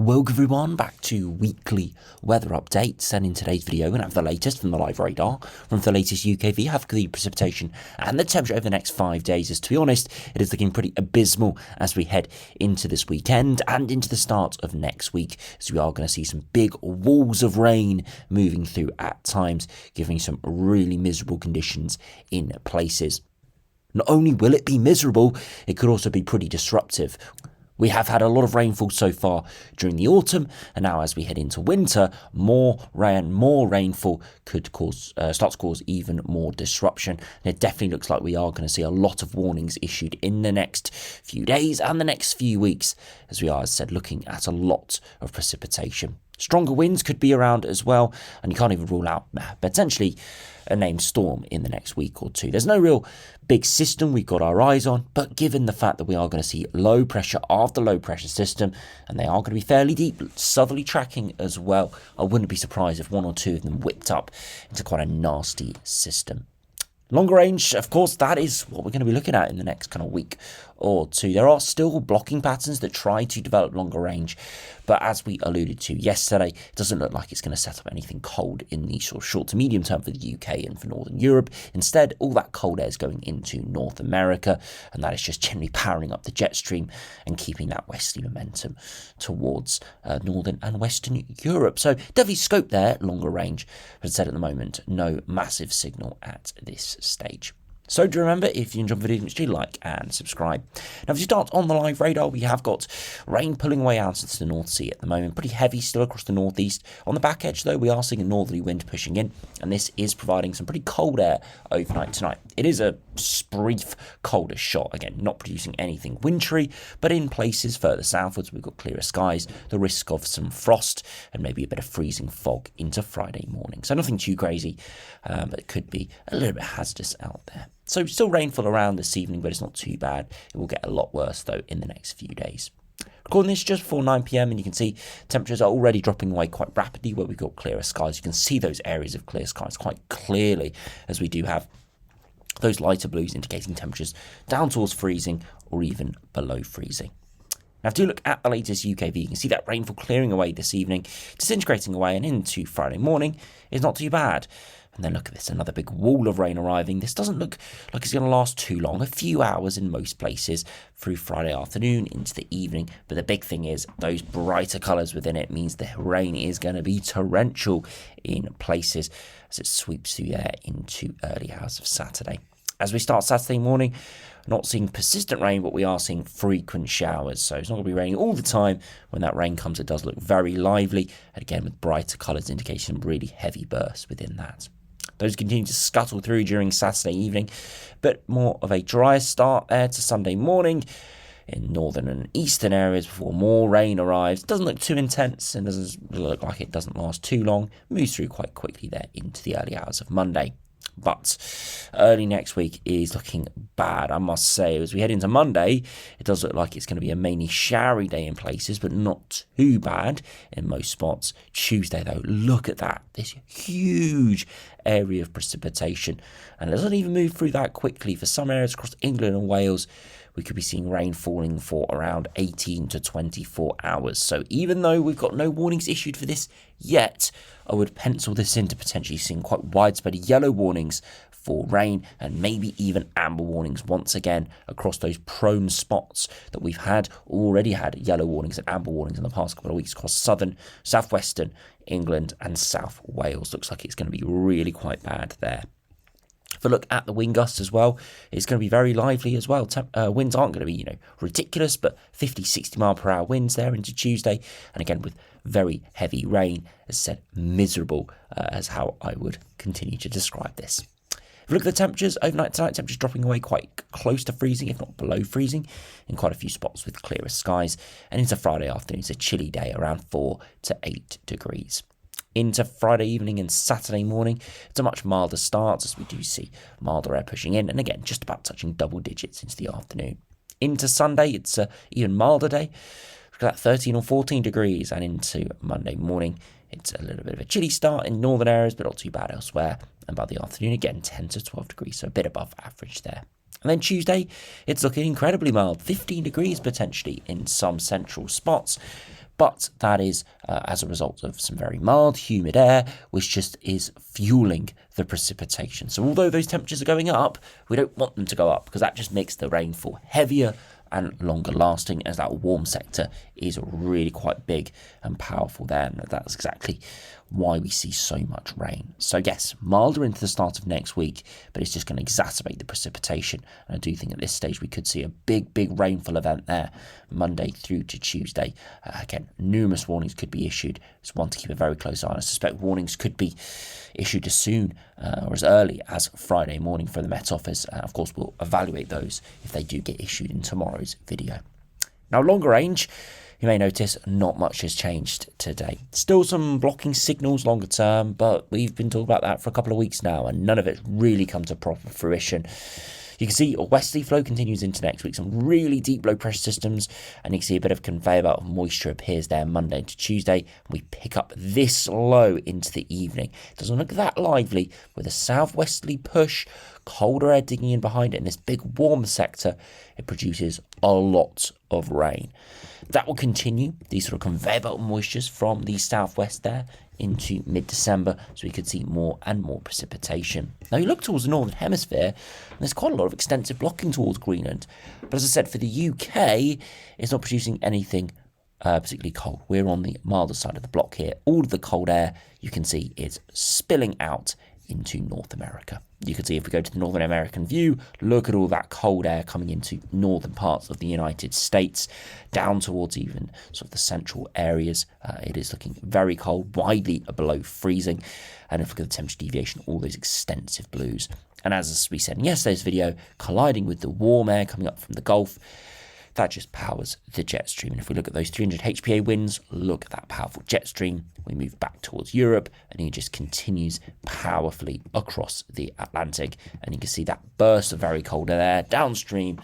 Welcome everyone back to weekly weather updates, and in today's video we're going to have the latest from the live radar, from the latest UKV, have the precipitation and the temperature over the next 5 days. As to be honest, it is looking pretty abysmal as we head into this weekend and into the start of next week, as we are going to see some big walls of rain moving through at times, giving some really miserable conditions in places. Not only will it be miserable, it could also be pretty disruptive. We have had a lot of rainfall so far during the autumn, and now as we head into winter, more rainfall could start to cause even more disruption. And it definitely looks like we are going to see a lot of warnings issued in the next few days and the next few weeks, as we are, as I said, looking at a lot of precipitation. Stronger winds could be around as well, and you can't even rule out potentially a named storm in the next week or two. There's no real big system we've got our eyes on, but given the fact that we are going to see low pressure after low pressure system, and they are going to be fairly deep, southerly tracking as well, I wouldn't be surprised if one or two of them whipped up into quite a nasty system. Longer range, of course, that is what we're going to be looking at in the next kind of week or two. There are still blocking patterns that try to develop longer range, but as we alluded to yesterday, it doesn't look like it's going to set up anything cold in the sort of short to medium term for the UK and for Northern Europe. Instead, all that cold air is going into North America, and that is just generally powering up the jet stream and keeping that westerly momentum towards Northern and Western Europe. So definitely scope there, longer range, but as I said, at the moment, no massive signal at this stage. So do remember, if you enjoyed the video, make sure you like and subscribe. Now, if you start on the live radar, we have got rain pulling away out into the North Sea at the moment. Pretty heavy still across the northeast. On the back edge, though, we are seeing a northerly wind pushing in, and this is providing some pretty cold air overnight tonight. It is a brief colder shot, again, not producing anything wintry, but in places further southwards, we've got clearer skies, the risk of some frost and maybe a bit of freezing fog into Friday morning. So nothing too crazy, but it could be a little bit hazardous out there. So still rainfall around this evening, but it's not too bad. It will get a lot worse, though, in the next few days. Recording this just before 9 p.m, and you can see temperatures are already dropping away quite rapidly where we've got clearer skies. You can see those areas of clear skies quite clearly, as we do have those lighter blues indicating temperatures down towards freezing or even below freezing. Now, if you look at the latest UKV, you can see that rainfall clearing away this evening, disintegrating away, and into Friday morning is not too bad. And then look at this, another big wall of rain arriving. This doesn't look like it's going to last too long, a few hours in most places through Friday afternoon into the evening. But the big thing is those brighter colours within it means the rain is going to be torrential in places as it sweeps through there into early hours of Saturday. As we start Saturday morning, not seeing persistent rain, but we are seeing frequent showers. So it's not going to be raining all the time. When that rain comes, it does look very lively. And again, with brighter colours indicating really heavy bursts within that. Those continue to scuttle through during Saturday evening, but more of a drier start there to Sunday morning in northern and eastern areas before more rain arrives. Doesn't look too intense and doesn't look like it doesn't last too long. Moves through quite quickly there into the early hours of Monday. But early next week is looking bad, I must say. As we head into Monday, it does look like it's going to be a mainly showery day in places, but not too bad in most spots. Tuesday, though, look at that. This huge area of precipitation. And it doesn't even move through that quickly. For some areas across England and Wales, we could be seeing rain falling for around 18 to 24 hours. So even though we've got no warnings issued for this yet, I would pencil this into potentially seeing quite widespread yellow warnings for rain and maybe even amber warnings once again across those prone spots that we've already had yellow warnings and amber warnings in the past couple of weeks across southern, southwestern England and South Wales. Looks like it's going to be really quite bad there. If we look at the wind gusts as well, it's going to be very lively as well. Winds aren't going to be, ridiculous, but 50, 60 mile per hour winds there into Tuesday. And again, with very heavy rain, as I said, miserable as how I would continue to describe this. If we look at the temperatures overnight tonight, temperatures dropping away quite close to freezing, if not below freezing, in quite a few spots with clearer skies. And into Friday afternoon, it's a chilly day, around 4 to 8 degrees. Into Friday evening and Saturday morning, it's a much milder start as we do see milder air pushing in, and again just about touching double digits into the afternoon. Into Sunday, it's an even milder day. We've got 13 or 14 degrees, and into Monday morning, it's a little bit of a chilly start in northern areas, but not too bad elsewhere. And by the afternoon, again 10 to 12 degrees, so a bit above average there. And then Tuesday, it's looking incredibly mild, 15 degrees potentially in some central spots. but that is as a result of some very mild, humid air, which just is fueling the precipitation. So although those temperatures are going up, we don't want them to go up because that just makes the rainfall heavier and longer lasting, as that warm sector is really quite big and powerful there, and that's exactly why we see so much rain. So yes, milder into the start of next week, but it's just going to exacerbate the precipitation, and I do think at this stage we could see a big rainfall event there Monday through to Tuesday. Again, numerous warnings could be issued. It's one to keep a very close eye on. I suspect warnings could be issued as soon or as early as Friday morning from the Met Office. Of course, we'll evaluate those if they do get issued in tomorrow's video. Now, longer range, you may notice not much has changed today. Still some blocking signals longer term, but we've been talking about that for a couple of weeks now, and none of it's really come to proper fruition. You can see a westerly flow continues into next week, some really deep low pressure systems, and you can see a bit of conveyor belt of moisture appears there Monday into Tuesday, and we pick up this low into the evening. It doesn't look that lively, with a southwesterly push, colder air digging in behind it, and this big warm sector, it produces a lot of rain. That will continue, these sort of conveyor belt moistures from the southwest there into mid-December, so we could see more and more precipitation. Now you look towards the northern hemisphere, and there's quite a lot of extensive blocking towards Greenland, but as I said, for the UK, it's not producing anything particularly cold. We're on the milder side of the block here. All of the cold air, you can see, is spilling out into North America. You can see if we go to the Northern American view, look at all that cold air coming into northern parts of the United States, down towards even sort of the central areas. It is looking very cold, widely below freezing. And if we look at the temperature deviation, all those extensive blues. And as we said in yesterday's video, colliding with the warm air coming up from the Gulf, that just powers the jet stream. And if we look at those 300 HPA winds, look at that powerful jet stream. We move back towards Europe, and it just continues powerfully across the Atlantic. And you can see that burst of very cold air downstream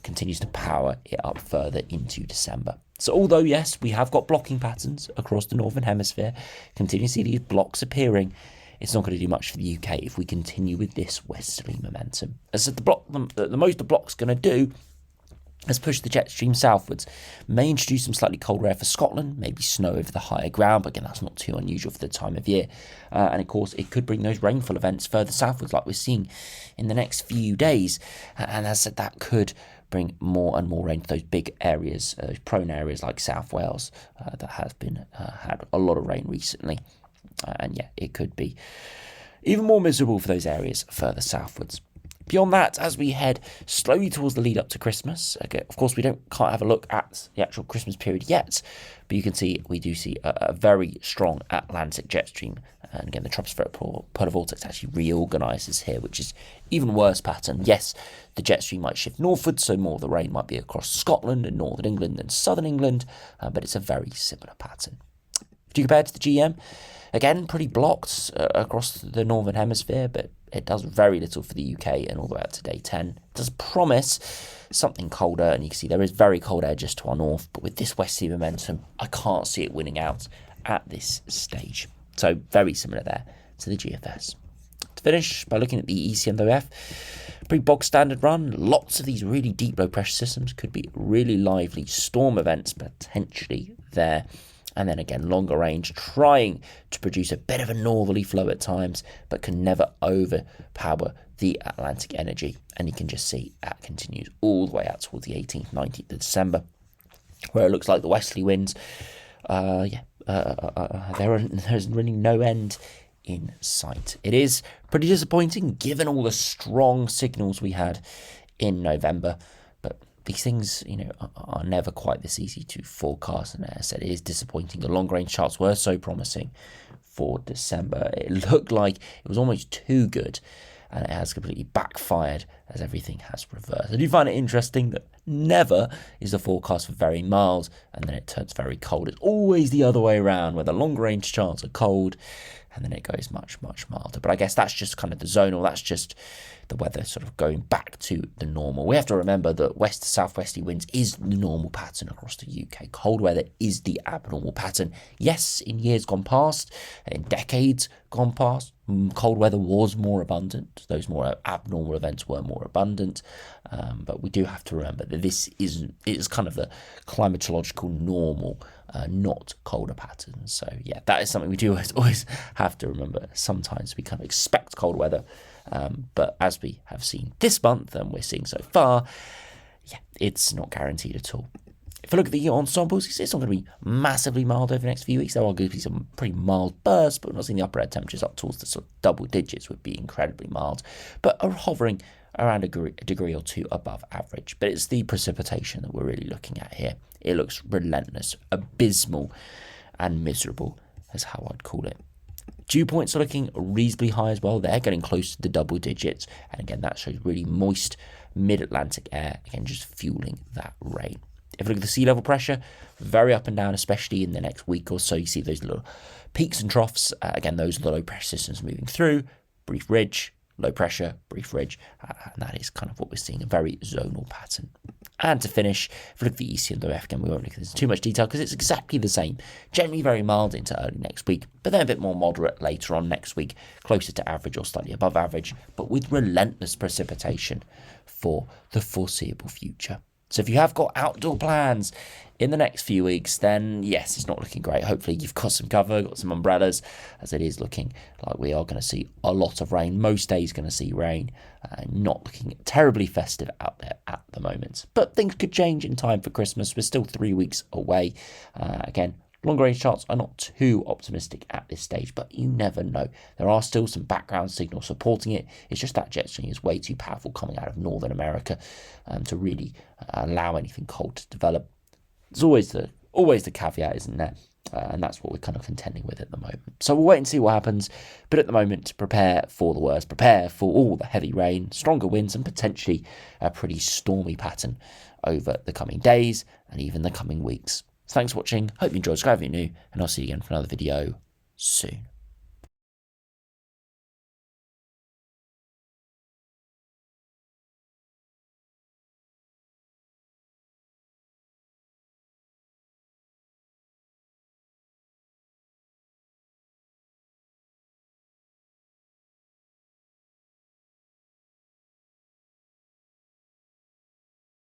continues to power it up further into December. So although, yes, we have got blocking patterns across the Northern Hemisphere, continue to see these blocks appearing, it's not going to do much for the UK if we continue with this westerly momentum. As I said, the most the block's going to do has pushed the jet stream southwards. May introduce some slightly colder air for Scotland, maybe snow over the higher ground, but again, that's not too unusual for the time of year. And of course, it could bring those rainfall events further southwards like we're seeing in the next few days. And as I said, that could bring more and more rain to those big areas, those prone areas like South Wales that have been had a lot of rain recently. And yeah, it could be even more miserable for those areas further southwards. Beyond that, as we head slowly towards the lead up to Christmas, okay, of course we can't have a look at the actual Christmas period yet, but you can see we do see a very strong Atlantic jet stream. And again, the stratospheric polar vortex actually reorganises here, which is even worse pattern. Yes, the jet stream might shift northwards, so more of the rain might be across Scotland and northern England and southern England, but it's a very similar pattern. If you compare it to the GM, again, pretty blocked across the northern hemisphere, but it does very little for the UK and all the way up to day 10. It does promise something colder, and you can see there is very cold air just to our north, but with this westerly momentum, I can't see it winning out at this stage. So very similar there to the GFS. To finish by looking at the ECMWF, pretty bog standard run. Lots of these really deep low pressure systems, could be really lively storm events potentially there. And then again, longer range, trying to produce a bit of a northerly flow at times, but can never overpower the Atlantic energy. And you can just see that continues all the way out towards the 18th, 19th of December, where it looks like the westerly winds, there's really no end in sight. It is pretty disappointing, given all the strong signals we had in November, but these things, are never quite this easy to forecast. And as I said, it is disappointing. The long-range charts were so promising for December. It looked like it was almost too good, and it has completely backfired as everything has reversed. I do find it interesting that never is the forecast for very mild, and then it turns very cold. It's always the other way around, where the long-range charts are cold, and then it goes much, much milder. But I guess that's just kind of the zonal. That's just the weather sort of going back to the normal. We have to remember that west to southwesterly winds is the normal pattern across the UK. Cold weather is the abnormal pattern. Yes, in years gone past, in decades gone past, cold weather was more abundant. Those more abnormal events were more more abundant. But we do have to remember that this is kind of the climatological normal, not colder patterns. So yeah, that is something we do always have to remember. Sometimes we kind of expect cold weather, but as we have seen this month and we're seeing so far, yeah, it's not guaranteed at all. If I look at the ensembles, it's not going to be massively mild over the next few weeks. There are going to be some pretty mild bursts, but we're not seeing the upper air temperatures up towards the sort of double digits would be incredibly mild, but are hovering around a degree or two above average. But it's the precipitation that we're really looking at here. It looks relentless, abysmal, and miserable, is how I'd call it. Dew points are looking reasonably high as well. They're getting close to the double digits. And again, that shows really moist mid-Atlantic air, again, just fueling that rain. If we look at the sea level pressure, very up and down, especially in the next week or so. You see those little peaks and troughs. Again, those are the low pressure systems moving through. Brief ridge, low pressure, brief ridge. And that is kind of what we're seeing, a very zonal pattern. And to finish, if we look at the ECMWF, again, we won't look at this in too much detail because it's exactly the same. Generally very mild into early next week, but then a bit more moderate later on next week, closer to average or slightly above average, but with relentless precipitation for the foreseeable future. So if you have got outdoor plans in the next few weeks, then yes, it's not looking great. Hopefully you've got some cover, got some umbrellas, as it is looking like we are going to see a lot of rain. Most days going to see rain, not looking terribly festive out there at the moment. But things could change in time for Christmas. We're still 3 weeks away. Again, longer range charts are not too optimistic at this stage, but you never know. There are still some background signals supporting it. It's just that jet stream is way too powerful coming out of Northern America to really allow anything cold to develop. There's always the caveat, isn't there? And that's what we're kind of contending with at the moment. So we'll wait and see what happens. But at the moment, prepare for the worst. Prepare for all the heavy rain, stronger winds, and potentially a pretty stormy pattern over the coming days and even the coming weeks. Thanks for watching. Hope you enjoyed. Subscribe if you're new, and I'll see you again for another video soon.